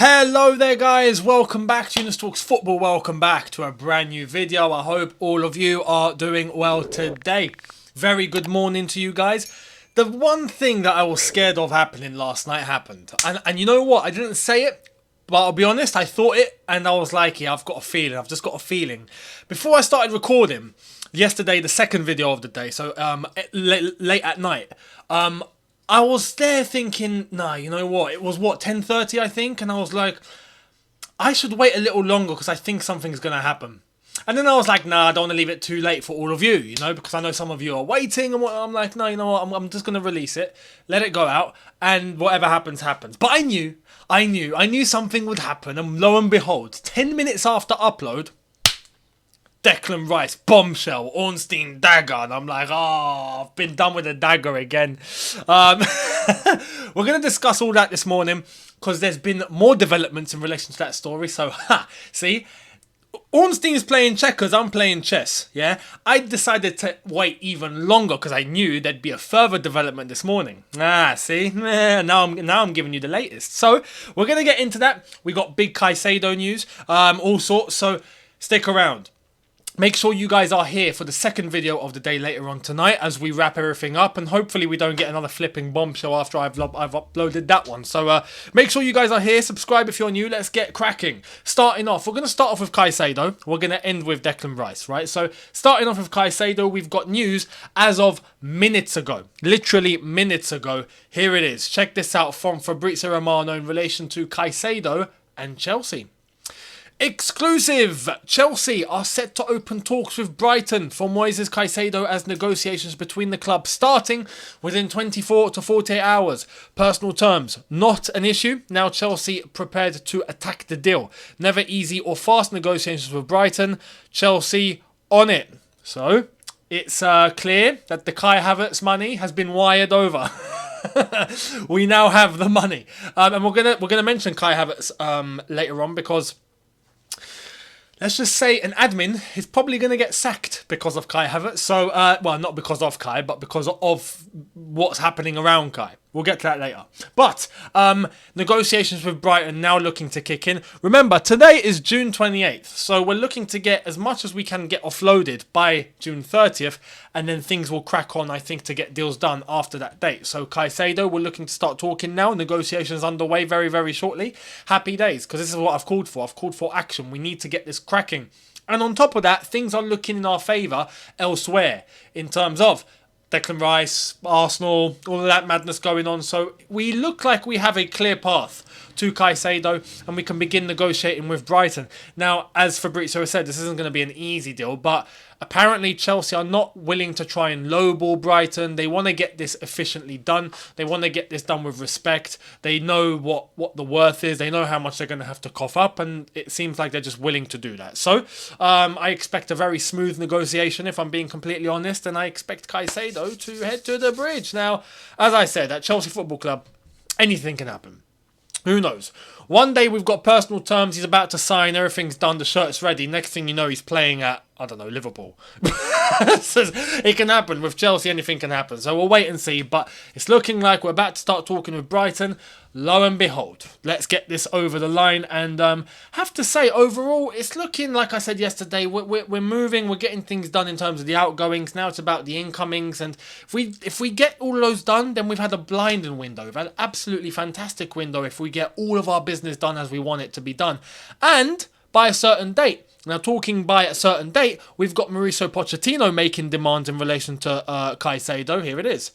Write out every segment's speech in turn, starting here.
Hello there guys, welcome back to Younes Talks Football, welcome back to a brand new video. I hope all of you are doing well today. Very good morning to you guys. The one thing that I was scared of happening last night happened. And you know what, I didn't say it, but I'll be honest, I thought it and I was like, yeah, I've just got a feeling. Before I started recording yesterday, the second video of the day, so late at night, I was there thinking, nah, you know what? It was 10:30, I think, and I was like, I should wait a little longer because I think something's gonna happen. And then I was like, nah, I don't want to leave it too late for all of you, because I know some of you are waiting, and I'm like, no, you know what? I'm just gonna release it, let it go out, and whatever happens, happens. But I knew something would happen, and lo and behold, 10 minutes after upload, Declan Rice, bombshell, Ornstein, dagger. And I'm like, I've been done with the dagger again. We're going to discuss all that this morning because there's been more developments in relation to that story. So, see, Ornstein's playing checkers, I'm playing chess, yeah? I decided to wait even longer because I knew there'd be a further development this morning. See? Now I'm giving you the latest. So, we're going to get into that. We got big Caicedo news, all sorts, so stick around. Make sure you guys are here for the second video of the day later on tonight as we wrap everything up, and hopefully we don't get another flipping bombshell after I've uploaded that one. So make sure you guys are here, subscribe if you're new, let's get cracking. Starting off, we're going to start off with Caicedo, we're going to end with Declan Rice, right? So starting off with Caicedo, we've got news as of minutes ago, literally minutes ago. Here it is, check this out from Fabrizio Romano in relation to Caicedo and Chelsea. Exclusive! Chelsea are set to open talks with Brighton for Moises Caicedo as negotiations between the clubs starting within 24 to 48 hours. Personal terms, not an issue. Now Chelsea prepared to attack the deal. Never easy or fast negotiations with Brighton. Chelsea on it. So, it's clear that the Kai Havertz money has been wired over. We now have the money. And we're gonna mention Kai Havertz later on because let's just say an admin is probably going to get sacked because of Kai Havertz. So, well, not because of Kai, but because of what's happening around Kai. We'll get to that later. But negotiations with Brighton now looking to kick in. Remember, today is June 28th. So we're looking to get as much as we can get offloaded by June 30th. And then things will crack on, I think, to get deals done after that date. So Caicedo, we're looking to start talking now. Negotiations underway very, very shortly. Happy days, because this is what I've called for. I've called for action. We need to get this cracking. And on top of that, things are looking in our favour elsewhere in terms of Declan Rice, Arsenal, all of that madness going on. So we look like we have a clear path to Caicedo and we can begin negotiating with Brighton. Now, as Fabrizio said, this isn't going to be an easy deal, but apparently Chelsea are not willing to try and lowball Brighton. They want to get this efficiently done. They want to get this done with respect. They know what the worth is. They know how much they're going to have to cough up, and it seems like they're just willing to do that. So I expect a very smooth negotiation, if I'm being completely honest, and I expect Caicedo to head to the bridge. Now, as I said, at Chelsea Football Club, anything can happen. Who knows? One day we've got personal terms, he's about to sign, everything's done, the shirt's ready. Next thing you know, he's playing at, I don't know, Liverpool. So it can happen. With Chelsea, anything can happen. So we'll wait and see. But it's looking like we're about to start talking with Brighton. Lo and behold, let's get this over the line. And have to say, overall, it's looking, like I said yesterday, we're moving, we're getting things done in terms of the outgoings. Now it's about the incomings. And if we get all those done, then we've had a blinding window. We've had an absolutely fantastic window if we get all of our business done as we want it to be done. And by a certain date. Now, talking by a certain date, we've got Mauricio Pochettino making demands in relation to Caicedo. Here it is.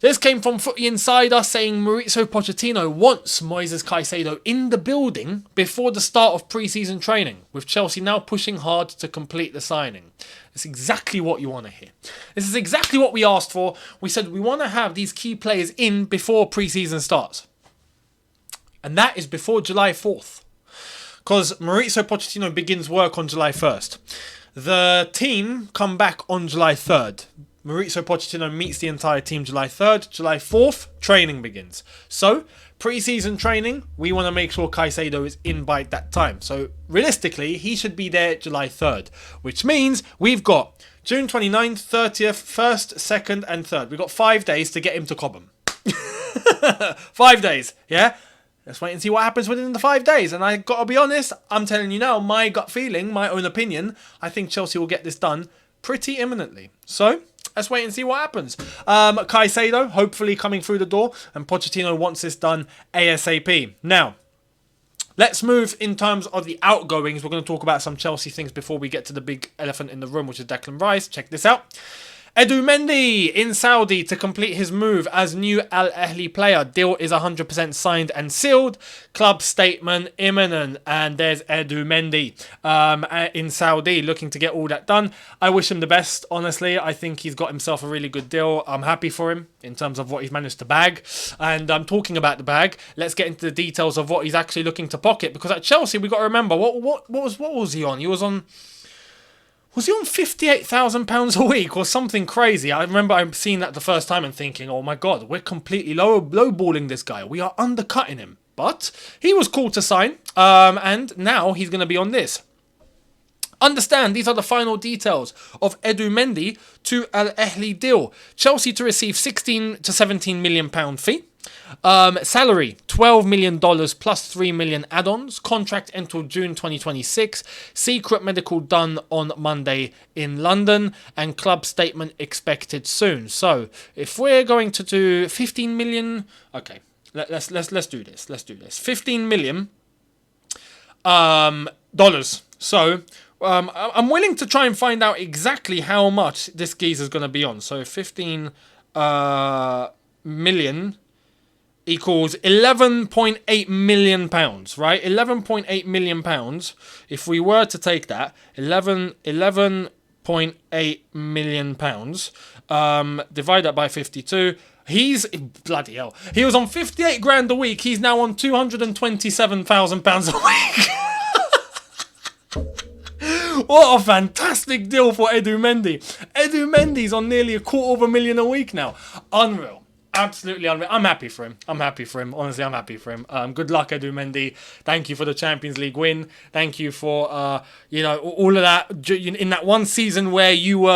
This came from Footy Insider saying Mauricio Pochettino wants Moises Caicedo in the building before the start of pre-season training, with Chelsea now pushing hard to complete the signing. It's exactly what you want to hear. This is exactly what we asked for. We said we want to have these key players in before pre-season starts. And that is before July 4th. Because Mauricio Pochettino begins work on July 1st. The team come back on July 3rd. Mauricio Pochettino meets the entire team July 3rd. July 4th, training begins. So, pre-season training, we want to make sure Caicedo is in by that time. So, realistically, he should be there July 3rd. Which means we've got June 29th, 30th, 1st, 2nd and 3rd. We've got 5 days to get him to Cobham. 5 days, yeah? Let's wait and see what happens within the 5 days. And I got to be honest, I'm telling you now, my gut feeling, my own opinion, I think Chelsea will get this done pretty imminently. So let's wait and see what happens. Caicedo, hopefully coming through the door, and Pochettino wants this done ASAP. Now, let's move in terms of the outgoings. We're going to talk about some Chelsea things before we get to the big elephant in the room, which is Declan Rice. Check this out. Eduard Mendy in Saudi to complete his move as new Al Ahly player. Deal is 100% signed and sealed. Club statement imminent. And there's Eduard Mendy in Saudi looking to get all that done. I wish him the best, honestly. I think he's got himself a really good deal. I'm happy for him in terms of what he's managed to bag. And I'm talking about the bag. Let's get into the details of what he's actually looking to pocket. Because at Chelsea, we got to remember, what was he on? Was he on £58,000 a week or something crazy? I remember I'm seeing that the first time and thinking, oh my God, we're completely lowballing this guy. We are undercutting him. But he was called to sign, and now he's going to be on this. Understand, these are the final details of Eduard Mendy to Al Ahly deal. Chelsea to receive £16 to £17 million fee. Salary, $12 million plus $3 million add-ons. Contract until June 2026. Secret medical done on Monday in London. And club statement expected soon. So, if we're going to do 15 million... Okay, let's do this. Let's do this. $15 million dollars. So... I'm willing to try and find out exactly how much this geezer's going to be on. So 15 million equals £11.8 million, right? £11.8 million. If we were to take that, £11.8 million, divide that by 52. He's, bloody hell, he was on 58 grand a week. He's now on £227,000 a week. What a fantastic deal for Eduard Mendy. Eduard Mendy's on nearly £250,000 a week now. Unreal. Absolutely unreal. I'm happy for him. Honestly, I'm happy for him. Good luck, Eduard Mendy. Thank you for the Champions League win. Thank you for, all of that. In that one season where you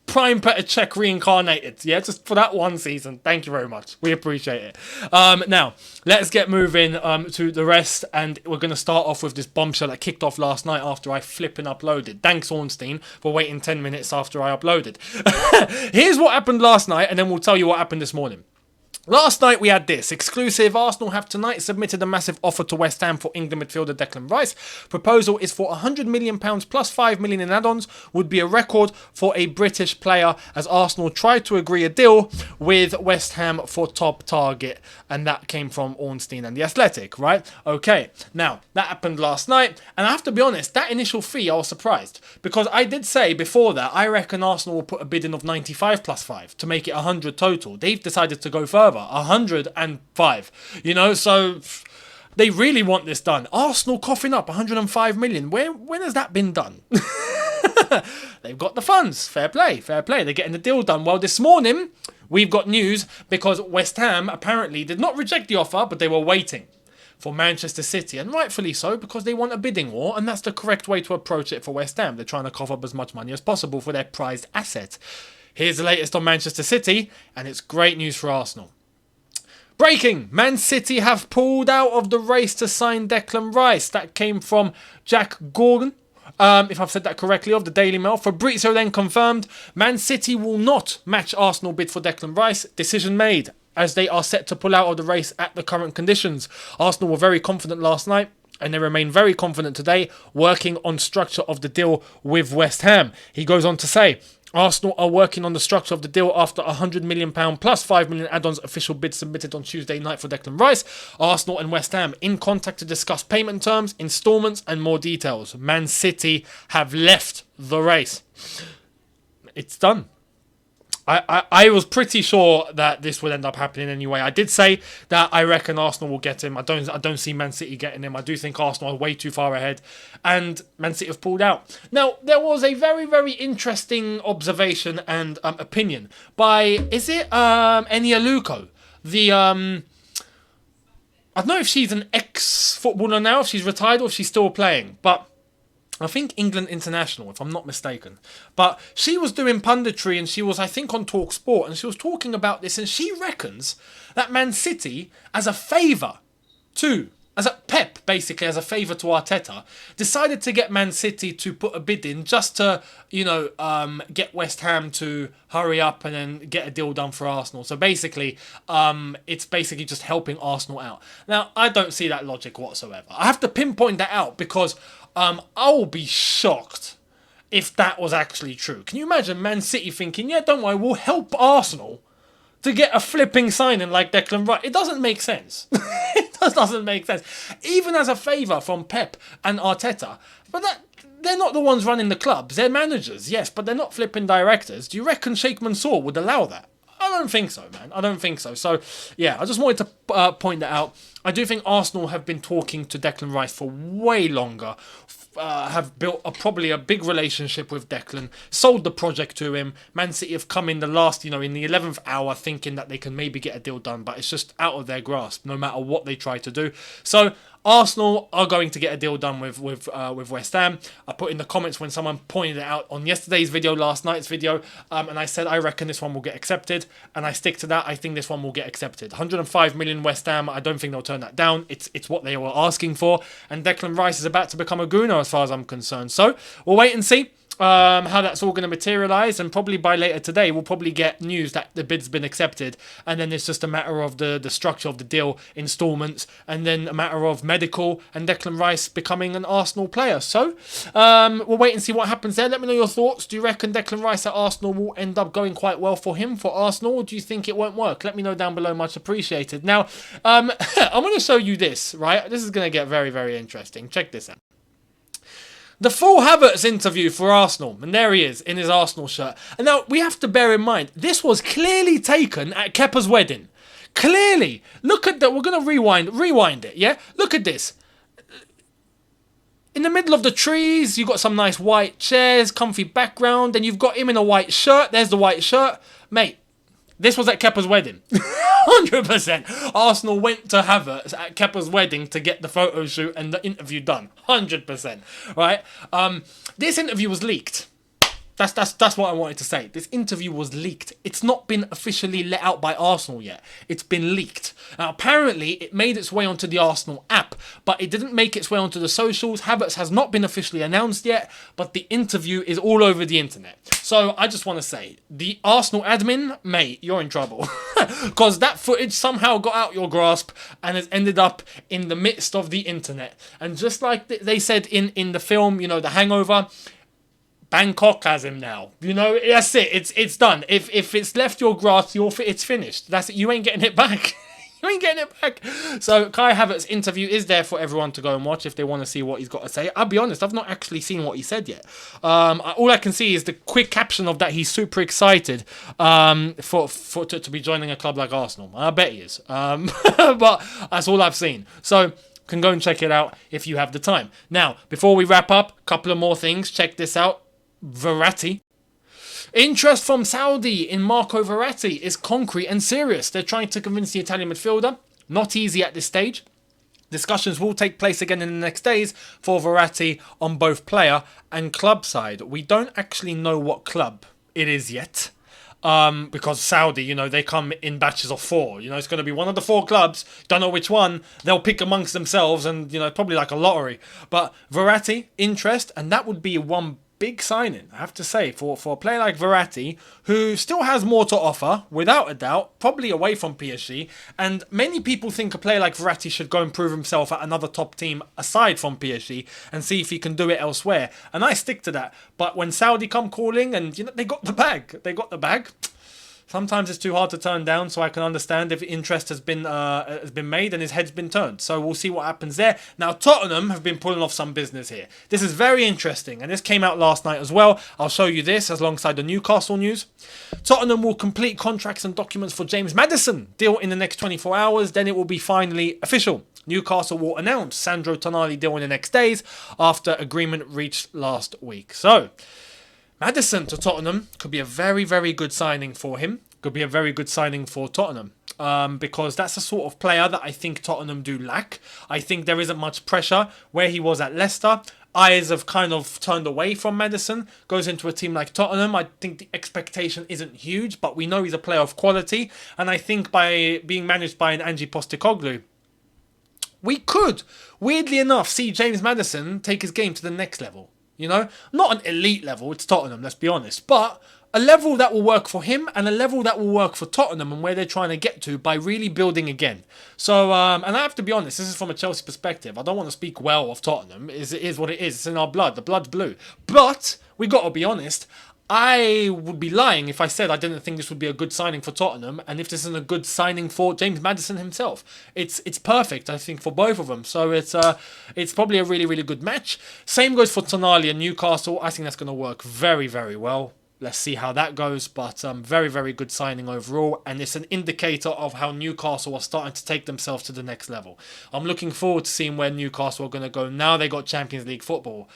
prime Petr Cech reincarnated. Yeah, just for that one season. Thank you very much. We appreciate it. Now, let's get moving to the rest. And we're going to start off with this bombshell that kicked off last night after I flipping uploaded. Thanks, Ornstein, for waiting 10 minutes after I uploaded. Here's what happened last night, and then we'll tell you what happened this morning. Last night we had this exclusive. Arsenal have tonight submitted a massive offer to West Ham for England midfielder Declan Rice. Proposal is for £100 million plus $5 million in add-ons. Would be a record for a British player, as Arsenal tried to agree a deal with West Ham for top target, and that came from Ornstein and The Athletic, right? Okay, now that happened last night, and I have to be honest, that initial fee I was surprised, because I did say before that I reckon Arsenal will put a bid in of 95 plus 5 to make it 100 total. They've decided to go further. 105, so they really want this done. Arsenal coughing up 105 million. When has that been done? They've got the funds. Fair play. They're getting the deal done. Well, this morning we've got news because West Ham apparently did not reject the offer, but they were waiting for Manchester City, and rightfully so, because they want a bidding war, and that's the correct way to approach it for West Ham. They're trying to cough up as much money as possible for their prized asset. Here's the latest on Manchester City, and it's great news for Arsenal. Breaking! Man City have pulled out of the race to sign Declan Rice. That came from Jack Gorgon, if I've said that correctly, of the Daily Mail. Fabrizio then confirmed Man City will not match Arsenal bid for Declan Rice. Decision made, as they are set to pull out of the race at the current conditions. Arsenal were very confident last night, and they remain very confident today, working on structure of the deal with West Ham. He goes on to say, Arsenal are working on the structure of the deal after £100 million plus $5 million add-ons official bid submitted on Tuesday night for Declan Rice. Arsenal and West Ham in contact to discuss payment terms, instalments and more details. Man City have left the race. It's done. I was pretty sure that this would end up happening anyway. I did say that I reckon Arsenal will get him. I don't see Man City getting him. I do think Arsenal are way too far ahead, and Man City have pulled out. Now, there was a very, very interesting observation and opinion by, is it Enia Luco? The I don't know if she's an ex-footballer now, if she's retired or if she's still playing, but I think England International, if I'm not mistaken. But she was doing punditry, and she was, I think, on Talk Sport, and she was talking about this, and she reckons that Man City, as a favour Two, as a Pep, basically, as a favour to Arteta, decided to get Man City to put a bid in just to, get West Ham to hurry up and then get a deal done for Arsenal. So basically, it's basically just helping Arsenal out. Now, I don't see that logic whatsoever. I have to pinpoint that out because I will be shocked if that was actually true. Can you imagine Man City thinking, yeah, don't worry, we'll help Arsenal to get a flipping signing like Declan Rice? It doesn't make sense. It just doesn't make sense. Even as a favour from Pep and Arteta. But they're not the ones running the clubs. They're managers, yes, but they're not flipping directors. Do you reckon Sheikh Mansour would allow that? I don't think so, man. I don't think so. So, yeah, I just wanted to point that out. I do think Arsenal have been talking to Declan Rice for way longer. Have built probably a big relationship with Declan, sold the project to him. Man City have come in the last, in the 11th hour thinking that they can maybe get a deal done, but it's just out of their grasp no matter what they try to do. So Arsenal are going to get a deal done with West Ham. I put in the comments when someone pointed it out on yesterday's video, last night's video, and I said I reckon this one will get accepted, and I stick to that. I think this one will get accepted. 105 million West Ham. I don't think they'll turn that down. It's what they were asking for, and Declan Rice is about to become a gooner as far as I'm concerned. So we'll wait and see how that's all going to materialise, and probably by later today we'll probably get news that the bid's been accepted, and then it's just a matter of the structure of the deal, instalments, and then a matter of medical and Declan Rice becoming an Arsenal player. So we'll wait and see what happens there. Let me know your thoughts. Do you reckon Declan Rice at Arsenal will end up going quite well for him, for Arsenal, or do you think it won't work? Let me know down below, much appreciated. Now I'm going to show you this, right? This is going to get very, very interesting. Check this out. The full Havertz interview for Arsenal, and there he is in his Arsenal shirt. And now we have to bear in mind, this was clearly taken at Kepa's wedding. Clearly. Look at that. We're going to rewind it, yeah? Look at this. In the middle of the trees, you've got some nice white chairs, comfy background, and you've got him in a white shirt. There's the white shirt. Mate, this was at Kepa's wedding. 100%. Arsenal went to Havertz at Kepa's wedding to get the photo shoot and the interview done. 100%. Right? This interview was leaked. That's what I wanted to say. This interview was leaked. It's not been officially let out by Arsenal yet. It's been leaked. Now, apparently, it made its way onto the Arsenal app, but it didn't make its way onto the socials. Havertz has not been officially announced yet, but the interview is all over the internet. So I just want to say, the Arsenal admin, mate, you're in trouble. Because that footage somehow got out your grasp and has ended up in the midst of the internet. And just like they said in the film, The Hangover, Bangkok has him now. That's it. It's done. If it's left your grasp, it's finished. That's it. You ain't getting it back. You ain't getting it back. So Kai Havertz's interview is there for everyone to go and watch if they want to see what he's got to say. I'll be honest, I've not actually seen what he said yet. All I can see is the quick caption of that he's super excited to be joining a club like Arsenal. I bet he is. But that's all I've seen. So can go and check it out if you have the time. Now, before we wrap up, a couple of more things. Check this out. Verratti. Interest from Saudi in Marco Verratti is concrete and serious. They're trying to convince the Italian midfielder. Not easy at this stage. Discussions will take place again in the next days for Verratti on both player and club side. We don't actually know what club it is yet. Because Saudi, they come in batches of 4. It's going to be one of the 4 clubs. Don't know which one. They'll pick amongst themselves and, probably like a lottery. But Verratti, interest, and that would be one big signing, I have to say, for a player like Verratti, who still has more to offer, without a doubt, probably away from PSG. And many people think a player like Verratti should go and prove himself at another top team aside from PSG and see if he can do it elsewhere. And I stick to that. But when Saudi come calling and they got the bag. Sometimes it's too hard to turn down, so I can understand if interest has been made and his head's been turned. So we'll see what happens there. Now, Tottenham have been pulling off some business here. This is very interesting, and this came out last night as well. I'll show you this alongside the Newcastle news. Tottenham will complete contracts and documents for James Maddison deal in the next 24 hours. Then it will be finally official. Newcastle will announce Sandro Tonali deal in the next days after agreement reached last week. So Maddison to Tottenham could be a very, very good signing for him. Could be a very good signing for Tottenham. Because that's the sort of player that I think Tottenham do lack. I think there isn't much pressure where he was at Leicester. Eyes have kind of turned away from Maddison. Goes into a team like Tottenham. I think the expectation isn't huge, but we know he's a player of quality. And I think by being managed by an Ange Postecoglou, we could, weirdly enough, see James Maddison take his game to the next level. You know, not an elite level, it's Tottenham, let's be honest, but a level that will work for him and a level that will work for Tottenham and where they're trying to get to by really building again. So, and I have to be honest, this is from a Chelsea perspective. I don't want to speak well of Tottenham. It is what it is. It's in our blood. The blood's blue. But we got to be honest. I would be lying if I said I didn't think this would be a good signing for Tottenham, and if this isn't a good signing for James Maddison himself. It's perfect, I think, for both of them. So it's probably a really, really good match. Same goes for Tonali and Newcastle. I think that's going to work very, very well. Let's see how that goes, but very, very good signing overall, and it's an indicator of how Newcastle are starting to take themselves to the next level. I'm looking forward to seeing where Newcastle are going to go now they got Champions League football.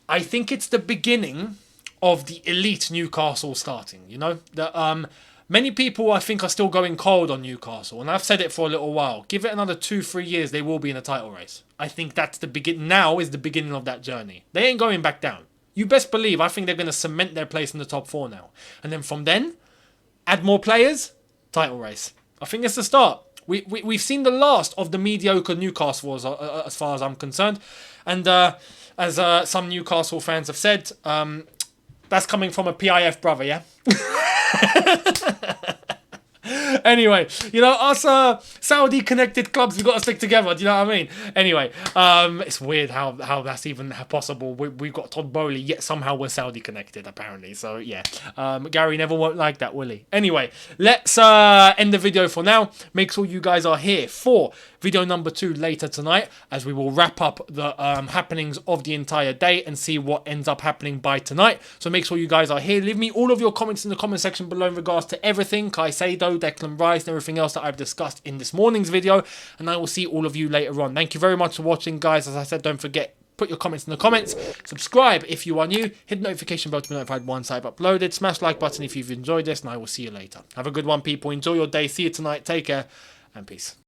I think it's the beginning of the elite Newcastle starting, you know? Many people, I think, are still going cold on Newcastle, and I've said it for a little while. Give it another 2-3 years, they will be in a title race. I think that's the now is the beginning of that journey. They ain't going back down. You best believe, I think they're going to cement their place in the top 4 now. And then from then, add more players, title race. I think it's the start. We've seen the last of the mediocre Newcastle as far as I'm concerned. And as some Newcastle fans have said, that's coming from a PIF brother, yeah? Anyway, you know, us Saudi-connected clubs, we've got to stick together, do you know what I mean? Anyway, it's weird how that's even possible. We've got Todd Bowley, yet somehow we're Saudi-connected, apparently. So, yeah. Gary never won't like that, will he? Anyway, let's end the video for now. Make sure you guys are here for video number 2 later tonight, as we will wrap up the happenings of the entire day and see what ends up happening by tonight. So make sure you guys are here. Leave me all of your comments in the comment section below in regards to everything, Caicedo, Declan Rice, and everything else that I've discussed in this morning's video. And I will see all of you later on. Thank you very much for watching, guys. As I said, don't forget, put your comments in the comments. Subscribe if you are new. Hit the notification bell to be notified once I've uploaded. Smash the like button if you've enjoyed this, and I will see you later. Have a good one, people. Enjoy your day. See you tonight. Take care, and peace.